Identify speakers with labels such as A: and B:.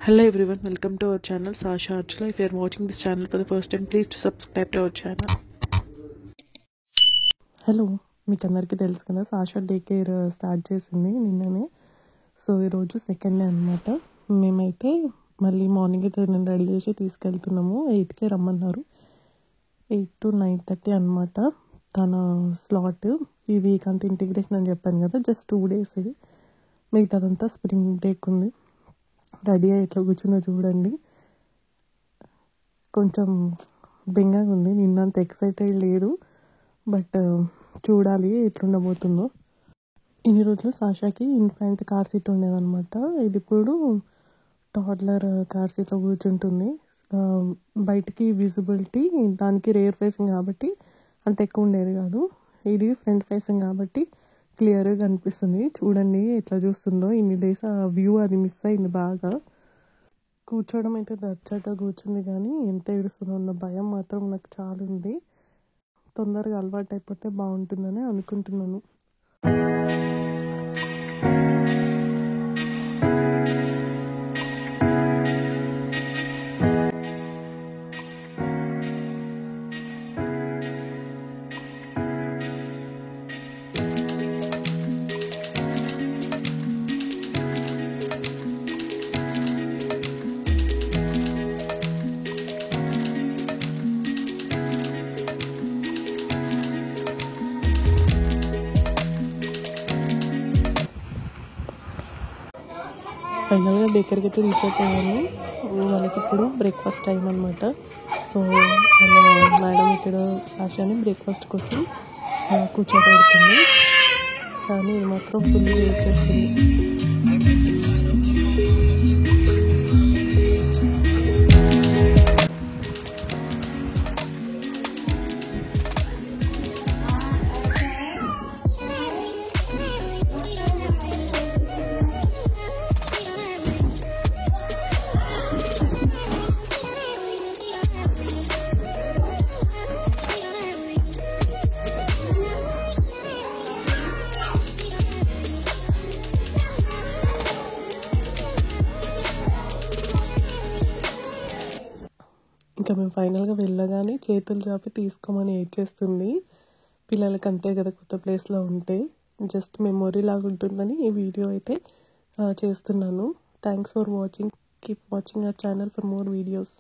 A: Hello everyone, welcome to our channel Sasha Archula. If you are watching this channel for the first time, please to subscribe to our channel. Hello, మీకు అందరికీ తెలుసు కదా, Sasha day care start చేసింది నిన్ననే. So ఈరోజు second day అనమాట. మేమైతే మళ్ళీ మార్నింగ్ అయితే నేను రెడీ చేసి తీసుకెళ్తున్నాము. 8కే రమ్మన్నారు. 8 to 9:30 అనమాట తన స్లాట్. ఈ వీక్ అంతా ఇంటిగ్రేషన్ అని చెప్పాను కదా, జస్ట్ 2 days ఇది. మిగతాదంతా స్ప్రింగ్ బ్రేక్ ఉంది. రెడీ అయ్యి ఎట్లా కూర్చుందో చూడండి. కొంచెం బెంగగా ఉంది, నిన్నంత ఎక్సైటెడ్ లేదు, బట్ చూడాలి ఎట్లుండబోతుందో. ఇన్ని రోజులు సాషాకి ఇన్ఫాంట్ కార్ సీట్ ఉండేదన్నమాట. ఇది ఇప్పుడు టాడ్లర్ కార్ సీట్లో కూర్చుంటుంది. బయటికి విజిబిలిటీ దానికి రేర్ ఫేసింగ్ కాబట్టి అంత ఎక్కువ ఉండేది కాదు. ఇది ఫ్రంట్ ఫేసింగ్ కాబట్టి క్లియర్గా కనిపిస్తుంది. చూడండి ఎట్లా చూస్తుందో. ఇన్ని డేస్ ఆ వ్యూ అది మిస్ అయింది బాగా. కూర్చోవడం అయితే దచ్చగా కూర్చుంది, కానీ ఎంత ఏడుస్తుందో ఉన్న భయం మాత్రం నాకు చాలా ఉంది. తొందరగా అలవాటు అయిపోతే బాగుంటుందని అనుకుంటున్నాను. ఫైనల్గా బేకరీకి అయితే రీచ్ అయిపోయాను. వాళ్ళకి ఇప్పుడు బ్రేక్ఫాస్ట్ టైం అనమాట. సో మేడం ఇక్కడ సాషాని బ్రేక్ఫాస్ట్ కోసం కూర్చోబెడుతుంది, కానీ ఇది మాత్రం ఫుల్ వచ్చేస్తుంది. ఇంకా మేము ఫైనల్గా వెళ్ళగానే చేతులు చాపి తీసుకోమని ఏడ్చేస్తుంది. పిల్లలకి అంతే కదా, కొత్త ప్లేస్లో ఉంటే జస్ట్ మెమొరీ లాగా ఉంటుందని ఈ వీడియో అయితే చేస్తున్నాను. Thanks for watching. Keep watching our channel for more videos.